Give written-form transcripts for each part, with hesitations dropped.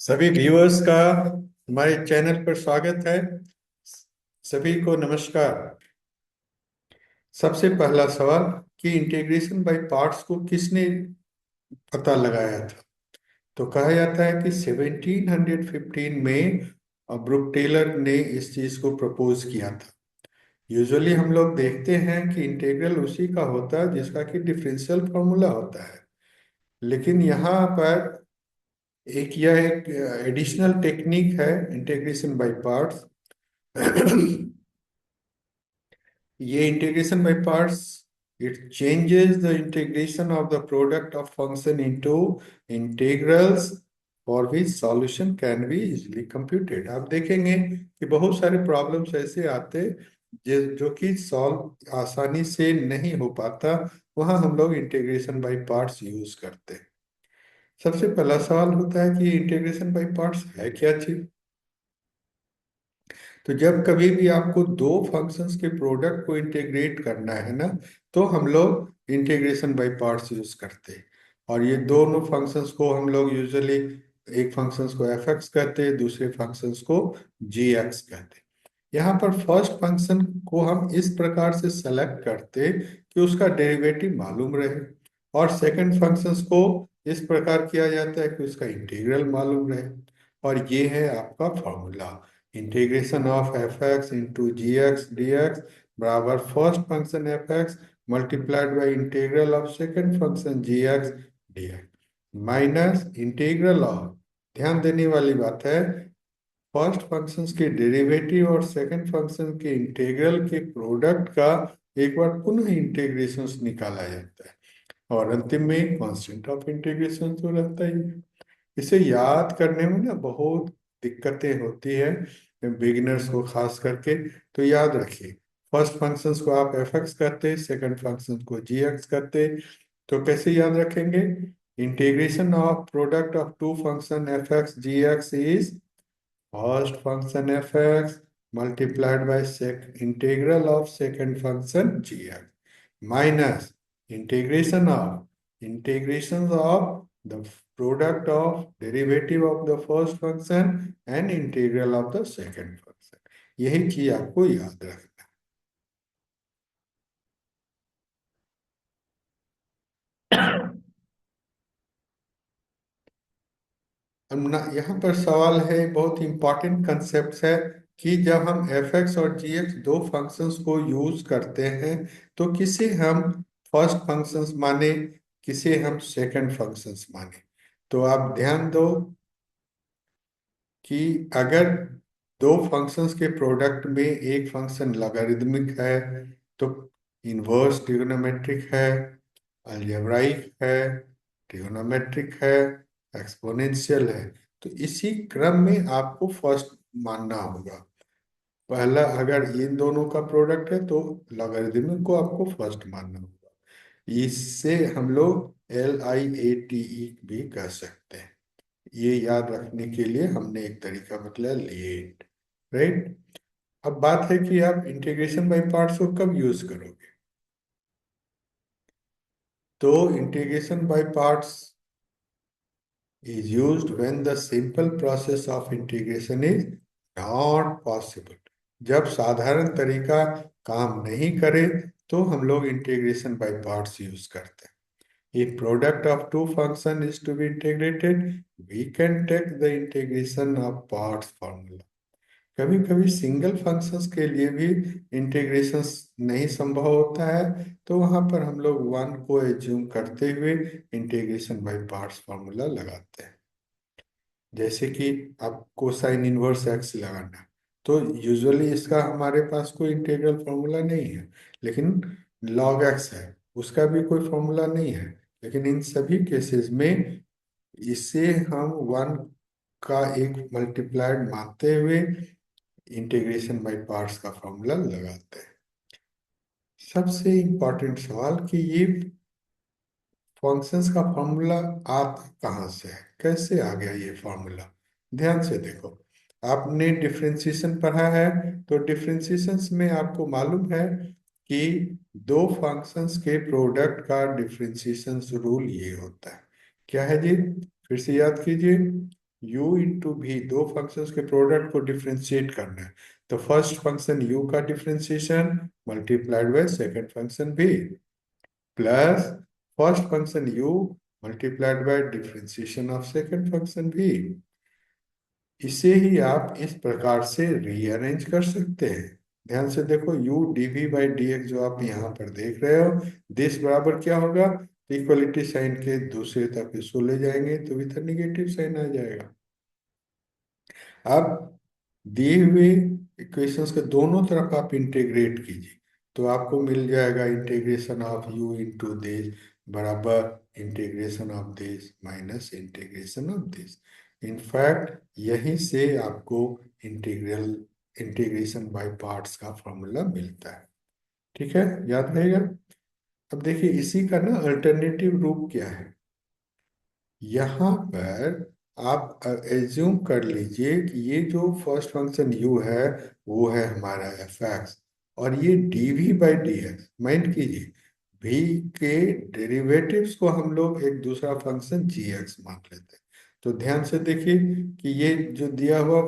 सभी व्यूअर्स का हमारे चैनल पर स्वागत है। सभी को नमस्कार। सबसे पहला सवाल कि इंटीग्रेशन बाय पार्ट्स को किसने पता लगाया था। तो कहा जाता है कि 1715 में ब्रुक टेलर ने इस चीज को प्रपोज किया था। यूजुअली हम लोग देखते हैं कि इंटीग्रल उसी का होता है जिसका कि डिफरेंशियल फॉर्मूला होता है, लेकिन यहाँ पर यह एक एडिशनल टेक्निक है, इंटीग्रेशन बाय पार्ट्स। ये integration by parts, it changes the integration of the product of function into integrals for which solution can be easily computed. आप देखेंगे कि बहुत सारे प्रॉब्लम्स ऐसे आते जो कि सॉल्व आसानी से नहीं हो पाता, वहां हम लोग इंटीग्रेशन बाय पार्ट्स यूज करते हैं। सबसे पहला सवाल होता है कि इंटीग्रेशन बाय पार्ट्स है क्या चीज। तो जब कभी भी आपको दो फंक्शंस के प्रोडक्ट को इंटीग्रेट करना है ना, तो हम लोग इंटीग्रेशन बाय पार्ट्स यूज करते हैं। और ये दोनों फंक्शंस को हम लोग यूजुअली एक फंक्शंस को एफ एक्स कहते हैं, दूसरे फंक्शंस को जी एक्स कहते हैं। यहाँ पर फर्स्ट फंक्शन को हम इस प्रकार से सेलेक्ट करते कि उसका डेरिवेटिव मालूम रहे, और सेकंड फंक्शंस को इस प्रकार किया जाता है कि उसका इंटीग्रल मालूम रहे। और ये है आपका formula, integration of F X into G X D X बराबर first function F X multiplied by integral of second function G X D X minus integral of, ध्यान देने वाली बात है, फर्स्ट फंक्शंस के डेरिवेटिव और सेकंड फंक्शन के integral के प्रोडक्ट का एक बार पुनः इंटीग्रेशन निकाला जाता है, और अंतिम में कांस्टेंट ऑफ इंटीग्रेशन तो रहता ही है। इसे याद करने में ना बहुत दिक्कतें होती है बिगिनर्स को खास करके। तो याद रखिए, फर्स्ट फंक्शंस को आप एफ एक्स करते, सेकंड फंक्शन को जी एक्स करते। तो कैसे याद रखेंगे? Integration of product of two function F X G X is first function F X multiplied by sec integral of second function G X minus integration of the product of derivative of the first function and integral of the second function। यही चीज आपको याद रखना। अब ना यहाँ पर सवाल है, बहुत इंपॉर्टेंट कंसेप्ट है कि जब हम एफ एक्स और जी एक्स दो फंक्शंस को यूज करते हैं तो किसे हम फर्स्ट फंक्शंस माने, किसे हम सेकंड फंक्शंस माने। तो आप ध्यान दो कि अगर दो फंक्शंस के प्रोडक्ट में एक फंक्शन लॉगरिदमिक है तो इनवर्स ट्रिग्नोमेट्रिक है, अलजेब्राइक है, ट्रिग्नोमेट्रिक है, एक्सपोनेंशियल है। तो इसी क्रम में आपको फर्स्ट मानना होगा। पहला अगर इन दोनों का प्रोडक्ट है तो लॉगरिदमिक को आपको फर्स्ट मानना होगा। इससे हम लोग LIATE भी कह सकते हैं। ये याद रखने के लिए हमने एक तरीका मतलब लेट, राइट। अब बात है कि आप इंटीग्रेशन बाय पार्ट्स को कब यूज करोगे। तो integration by parts is used when the simple process of integration is not possible। जब साधारण तरीका काम नहीं करे तो हम लोग इंटीग्रेशन बाय पार्ट्स यूज करते हैं। If product of two function is to be integrated, we can take the integration of parts formula। कभी कभी सिंगल फंक्शंस के लिए भी इंटीग्रेशन नहीं संभव होता है, तो वहां पर हम लोग वन को एज्यूम करते हुए इंटीग्रेशन बाय पार्ट्स फार्मूला लगाते हैं। जैसे कि आपको साइन इनवर्स एक्स लगाना है, तो यूजुअली इसका हमारे पास कोई इंटीग्रल फार्मूला नहीं है, लेकिन लॉग एक्स है, उसका भी कोई फार्मूला नहीं है। लेकिन इन सभी केसेस में इसे हम वन का एक मल्टीप्लाइड मानते हुए इंटीग्रेशन बाय पार्ट्स का फॉर्मूला लगाते हैं। सबसे इंपॉर्टेंट सवाल कि ये फंक्शंस का फॉर्मूला आता कहाँ से है, कैसे आ गया ये फॉर्मूला। ध्यान से देखो, आपने डिफरेंशिएशन पढ़ा है, तो डिफरेंशिएशंस में आपको मालूम है कि दो फंक्शंस के प्रोडक्ट का डिफरेंशिएशन रूल ये होता है। क्या है जी? फिर से याद कीजिए। u इंटू भी, दो फंक्शंस के प्रोडक्ट को डिफ्रेंशिएट करना है। तो फर्स्ट फंक्शन u का differentiation multiplied by second function v, plus first function u multiplied by differentiation of second function v। इसे ही आप इस प्रकार से रीअरेंज कर सकते हैं। ध्यान से देखो, u dv बाई dx जो आप यहाँ पर देख रहे हो, दिस बराबर क्या होगा, इक्वलिटी साइन के दूसरे तरफ इसको ले जाएंगे तो इधर निगेटिव साइन आ जाएगा। अब दिए हुए इक्वेशंस के दोनों तरफ आप इंटीग्रेट कीजिए तो आपको मिल जाएगा integration of u into this बराबर integration of this minus integration of this. In fact यहीं से आपको इंटीग्रल इंटीग्रेशन बाय पार्ट्स का फॉर्मूला मिलता है। ठीक है, याद रहेगा। अब देखिए इसी का ना अल्टरनेटिव रूप क्या है। यहाँ पर आप एज्यूम कर लीजिए कि ये जो फर्स्ट फंक्शन u है वो है हमारा एफ एक्स, और ये dv by D x, mind कीजिए v के डेरिवेटिव्स को हम लोग एक दूसरा फंक्शन gx मान लेते हैं। तो ध्यान से देखिए कि ये जो दिया हुआ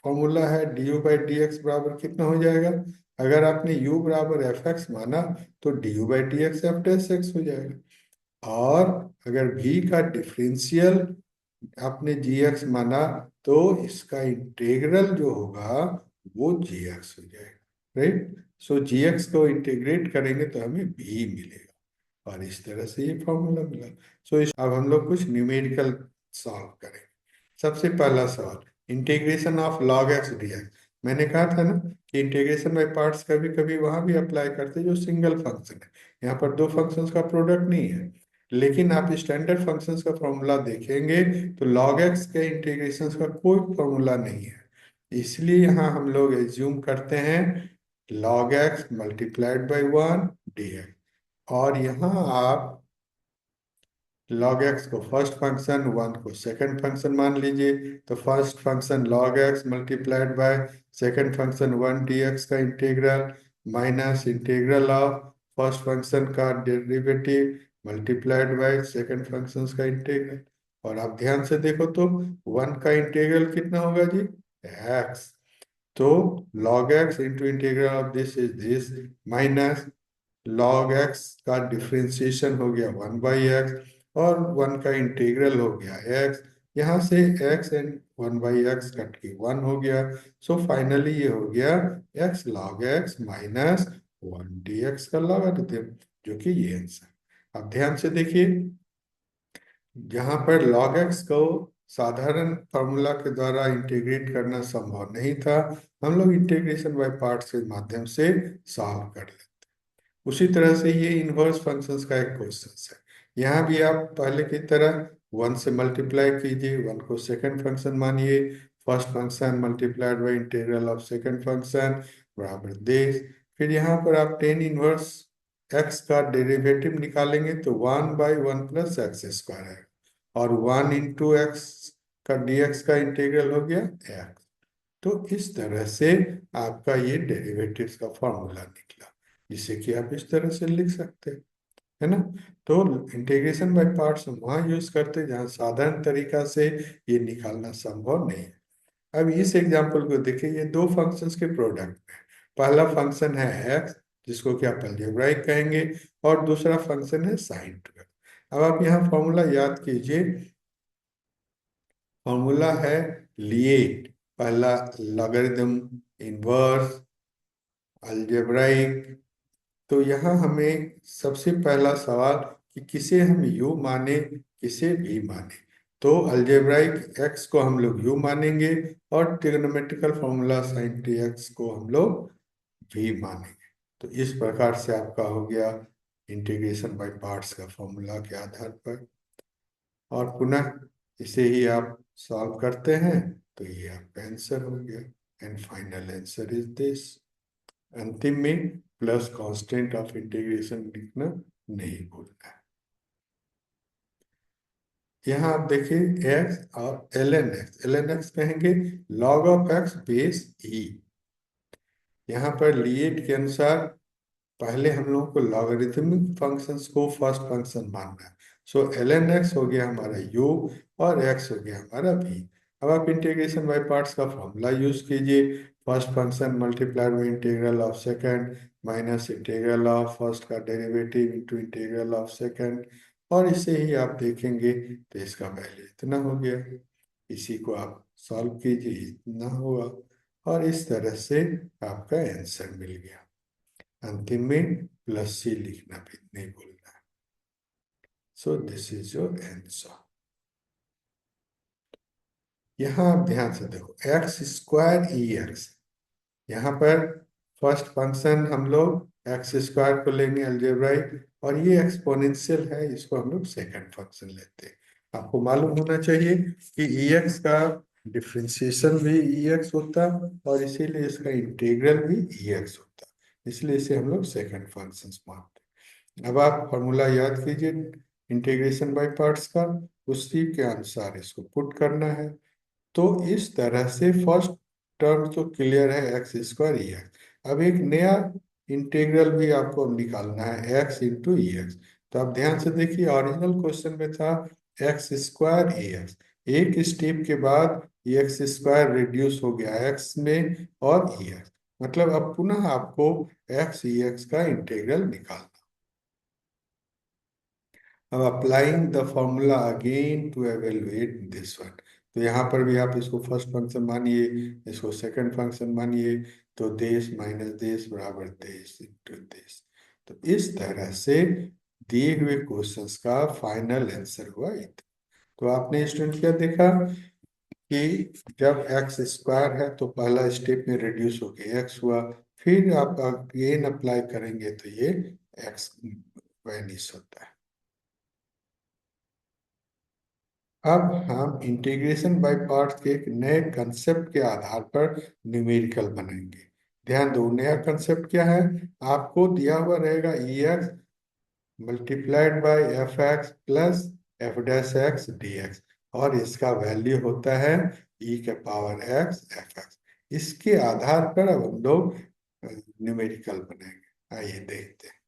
फॉर्मूला है du बाई डी एक्स बराबर कितना हो जाएगा। अगर आपने u बराबर एफ एक्स माना तो du by D x F dash x हो जाएगा, और अगर v का डिफरेंशियल आपने gx माना तो इसका इंटीग्रल जो होगा वो gx हो जाएगा। राइट, सो gx को इंटीग्रेट करेंगे तो हमें v मिलेगा, और इस तरह से ये फॉर्मूला मिला। सो इस अब हम लोग कुछ न्यूमेरिकल सॉल्व करेंगे। सबसे पहला सवाल, integration of log x dx। मैंने कहा था ना कि इंटीग्रेशन बाय पार्ट्स कभी कभी वहां भी अप्लाई करते हैं जो सिंगल फंक्शन है। यहाँ पर दो फंक्शंस का प्रोडक्ट नहीं है, लेकिन आप स्टैंडर्ड फंक्शंस का फॉर्मूला देखेंगे तो log x के इंटीग्रेशंस का कोई फॉर्मूला नहीं है। इसलिए यहाँ हम लोग एज्यूम करते हैं log x multiplied by 1 dx, और यहाँ आप log x को फर्स्ट फंक्शन, 1 को सेकंड फंक्शन मान लीजिए। तो first function log x multiplied by second function 1 dx का integral minus integral of first function का derivative multiplied by second function का इंटीग्रल। और आप ध्यान से देखो तो 1 का इंटीग्रल कितना होगा जी, x। तो log x into integral of this is this minus log x का डिफरेंशिएशन हो गया 1/x, और 1 का इंटीग्रल हो गया x। यहाँ से x एंड 1/x कट के 1 हो गया। सो फाइनली ये हो गया x log x minus 1 dx का लॉगरिथम, जो कि ये आंसर। अब ध्यान से देखिए, जहाँ पर log x को साधारण फॉर्मूला के द्वारा इंटीग्रेट करना संभव नहीं था, हम लोग इंटीग्रेशन बाय पार्ट्स के माध्यम से सॉल्व कर लेते। उसी तरह से ये इनवर्स फंक्शंस का एक क्वेश्चन है। यहाँ भी आप पहले की तरह 1 से मल्टीप्लाई कीजिए, 1 को सेकंड फंक्शन मानिए, first function multiplied by integral of second function बराबर दिस। फिर यहाँ पर आप टेन इनवर्स x का डेरिवेटिव निकालेंगे तो 1/1 प्लस एक्स स्क्वायर है, और 1 इंटू एक्स का dx का इंटीग्रल हो गया x। तो इस तरह से आपका ये डेरिवेटिव्स का फॉर्मूला निकला, जिसे कि आप इस तरह से लिख सकते हैं, है ना। तो इंटीग्रेशन बाय पार्ट्स हम वहाँ यूज करते हैं जहाँ साधारण तरीका से ये निकालना संभव नहीं है। अब इस एग्जांपल को देखिए, ये दो फंक्शंस के प्रोडक्ट है। पहला फंक्शन है x, जिसको कि आप अलजेब्राइक कहेंगे, और दूसरा फंक्शन है साइन 12। अब आप यहाँ फॉर्मूला याद कीजिए, फॉर्मूला है लिएट, पहला लॉगरिथम, इनवर्स, अलजेब्राइक। तो यहाँ हमें सबसे पहला सवाल कि किसे हम u माने किसे v माने। तो अलजेब्राइक x को हम लोग u मानेंगे, और trigonometrical formula sine T x को हम लोग v मानेंगे। तो इस प्रकार से आपका हो गया इंटीग्रेशन बाय पार्ट्स का फॉर्मूला के आधार पर, और पुनः इसे ही आप सॉल्व करते हैं तो ये आपका आंसर हो गया। And final answer is this. अंतिम में प्लस कांस्टेंट ऑफ इंटीग्रेशन लिखना नहीं भूलना है। यहाँ आप देखिए x और ln x कहेंगे log of x base e। यहाँ पर लिएट के अनुसार पहले हम लोगों को लॉगरिथमिक फंक्शंस को फर्स्ट फंक्शन मानना है। सो ln x हो गया हमारा u, और x हो गया हमारा v। अब आप इंटीग्रेशन बाय पार्ट्स का फॉर्मूला यूज कीजिए। First function multiplied by integral of second minus integral of first का derivative into integral of second, और इसे ही आप देखेंगे तो इसका वैल्यू इतना हो गया। इसी को आप सॉल्व कीजिए, इतना होगा, और इस तरह से आपका आंसर मिल गया। अंतिम में प्लस सी लिखना भी नहीं भूलना। So this is your answer. यहाँ आप ध्यान से देखो, एक्स स्क्वायर ई एक्स, यहाँ पर फर्स्ट फंक्शन हम लोग एक्स स्क्वायर को लेंगे अलजेब्राइक, और ये एक्सपोनेंशियल है, इसको हम लोग सेकंड फंक्शन लेते हैं। आपको मालूम होना चाहिए कि ई एक्स का डिफ्रेंसिएशन भी ई एक्स होता है, और इसीलिए इसका इंटीग्रल भी ई एक्स होता है, इसलिए इसे हम लोग सेकंड फंक्शन मानते हैं। अब आप फॉर्मूला याद कीजिए इंटीग्रेशन बाय पार्ट्स का, उसी के अनुसार इसको पुट करना है। तो इस तरह से फर्स्ट टर्म तो क्लियर है, एक्स स्क्वायर ई एक्स। अब एक नया इंटीग्रल भी आपको निकालना है, एक्स इंटू ई एक्स। तो आप ध्यान से देखिए, ओरिजिनल क्वेश्चन में था एक्स स्क्वायर ए एक्स, एक स्टेप के बाद एक्स स्क्वायर रिड्यूस हो गया एक्स में और ई एक्स, मतलब अब पुनः आपको एक्स ई एक्स का इंटीग्रल निकालना। अब applying the formula again to evaluate this one, तो यहाँ पर भी आप इसको फर्स्ट फंक्शन मानिए, इसको सेकंड फंक्शन मानिए, तो देश माइनस देश बराबर देश इंटू देश। तो इस तरह से दिए हुए क्वेश्चंस का फाइनल आंसर हुआ इतना। तो आपने स्टूडेंट क्या देखा कि जब एक्स स्क्वायर है तो पहला स्टेप में रिड्यूस होके एक्स हुआ, फिर आप अगेन अप्लाई करेंगे तो ये एक्स वैनिश होता है। अब हम इंटीग्रेशन बाय पार्ट्स के एक नए कंसेप्ट के आधार पर न्यूमेरिकल बनाएंगे। ध्यान दो, नया कंसेप्ट क्या है, आपको दिया हुआ रहेगा E X multiplied by F X plus F dash X D X, और इसका वैल्यू होता है ई के पावर एक्स एफ एक्स। इसके आधार पर अब हम लोग न्यूमेरिकल बनाएंगे। आइए देखते हैं।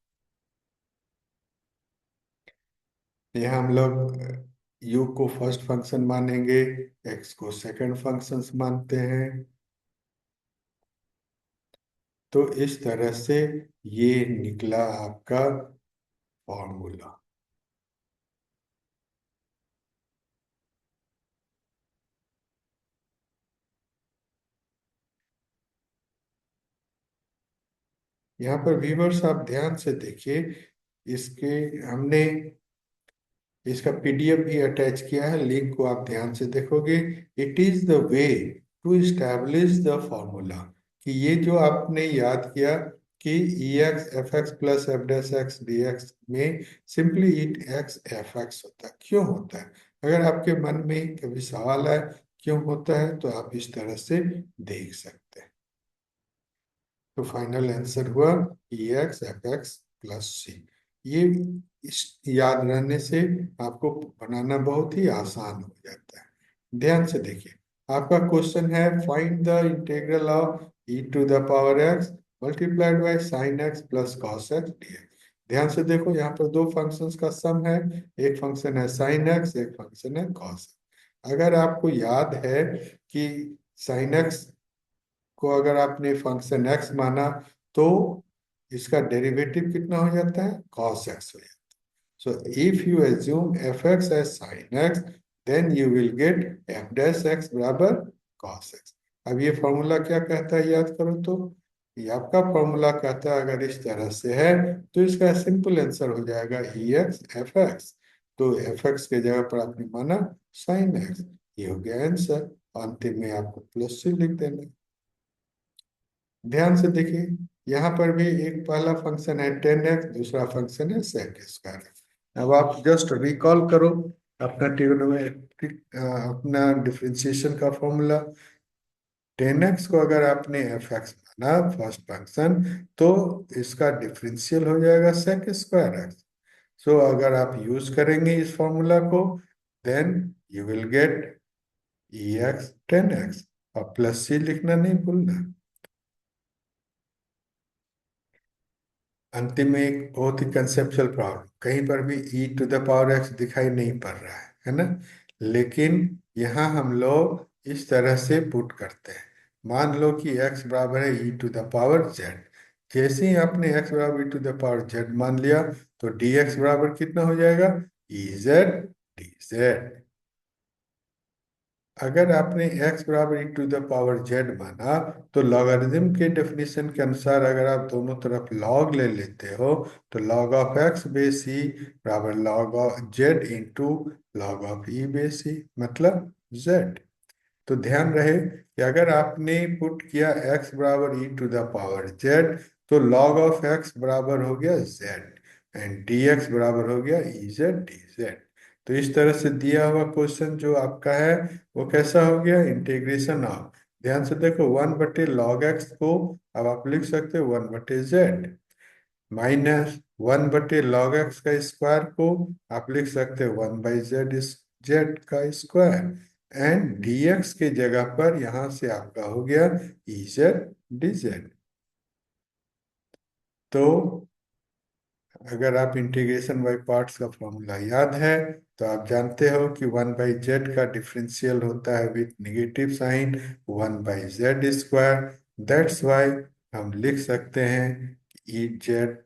यहाँ हम लोग यू को फर्स्ट फंक्शन मानेंगे, एक्स को सेकंड फंक्शन मानते हैं। तो इस तरह से ये निकला आपका फॉर्मूला। यहाँ पर व्यूवर्स आप ध्यान से देखिए, इसके हमने इसका पीडीएफ भी अटैच किया है, लिंक को आप ध्यान से देखोगे। It is the way to establish the formula, कि ये जो आपने याद किया कि E X F X plus F dash X D X में simply it X F X होता है, क्यों होता है? अगर आपके मन में कभी सवाल है क्यों होता है, तो आप इस तरह से देख सकते हैं। तो फाइनल आंसर हुआ ई एक्स एफ एक्स प्लस सी। ये इस याद रहने से आपको बनाना बहुत ही आसान हो जाता है। ध्यान से देखिए, आपका क्वेश्चन है find the integral of E to the power X multiplied by sine X plus cos X D X. ध्यान से देखो, यहाँ पर दो फंक्शंस का सम है, एक फंक्शन है साइन एक्स, एक फंक्शन है कॉस। अगर आपको याद है कि साइन एक्स को अगर आपने फंक्शन एक्स माना, तो इसका डेरिवेटिव कितना हो जाता है, cos x हो जाता है। So if you assume fx as sin x, then you will get f dash x बराबर cos x। अब ये फॉर्मूला क्या कहता है याद करो तो, ये आपका फॉर्मूला कहता है अगर इस तरह से है तो इसका सिंपल आंसर हो जाएगा ई एक्स एफ एक्स। तो एफ एक्स के जगह पर आपने माना साइन एक्स, ये हो गया आंसर। अंतिम में आपको प्लस से लिख देना। ध्यान से देखिए, यहाँ पर भी एक पहला फंक्शन है 10x, दूसरा फंक्शन है sec स्क्वायर। अब आप जस्ट रिकॉल करो अपना ट्रिग्नोमेट्रिक अपना डिफरेंशिएशन का फॉर्मूला। 10x को अगर आपने एफ एक्स माना फर्स्ट फंक्शन, तो इसका डिफरेंशियल हो जाएगा sec स्क्वायर एक्स। सो अगर आप यूज करेंगे इस फॉर्मूला को, then you will get E X 10x, और प्लस सी लिखना नहीं भूलना। अंतिम में एक बहुत ही कंसेप्चुअल प्रॉब्लम, कहीं पर भी e to the power x दिखाई नहीं पड़ रहा है ना? लेकिन यहाँ हम लोग इस तरह से पुट करते हैं। मान लो कि x बराबर है e to the power z। जैसे ही आपने x बराबर e to the power z मान लिया तो dx बराबर कितना हो जाएगा, e z dz। अगर आपने x बराबर e to the power z माना तो लॉगरिथम के डेफिनेशन के अनुसार अगर आप दोनों तरफ log ले लेते हो तो log of x base e बराबर log of z into log of e base e, मतलब z। तो ध्यान रहे कि अगर आपने पुट किया x बराबर e to the power z तो log ऑफ x बराबर हो गया z एंड dx बराबर हो गया e z dz। तो इस तरह से दिया हुआ क्वेश्चन जो आपका है वो कैसा हो गया, इंटीग्रेशन ऑफ, ध्यान से देखो, 1/log x को अब आप लिख सकते हो 1/z, माइनस 1/log x का स्क्वायर को आप लिख सकते हो 1/z z का स्क्वायर, एंड dx के जगह पर यहां से आपका हो गया ez dz। तो अगर आप इंटीग्रेशन बाय पार्ट्स का फॉर्मूला याद है तो आप जानते हो कि 1/z का डिफरेंशियल होता है with negative sign 1/z²। That's why हम लिख सकते हैं E Z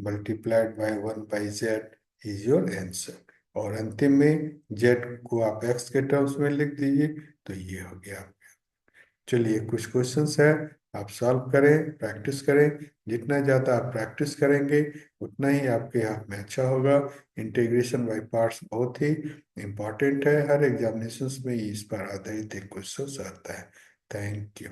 multiplied by 1/z is your answer. और अंतिम में z को आप x के टर्म्स में लिख दीजिए तो ये हो गया। चलिए कुछ क्वेश्चंस है, आप सॉल्व करें, प्रैक्टिस करें। जितना ज़्यादा आप प्रैक्टिस करेंगे उतना ही आपके हाथ में अच्छा होगा। इंटीग्रेशन बाय पार्ट्स बहुत ही इम्पोर्टेंट है, हर एग्जामिनेशंस में इस पर आधारित एक क्वेश्चन आता है। Thank you.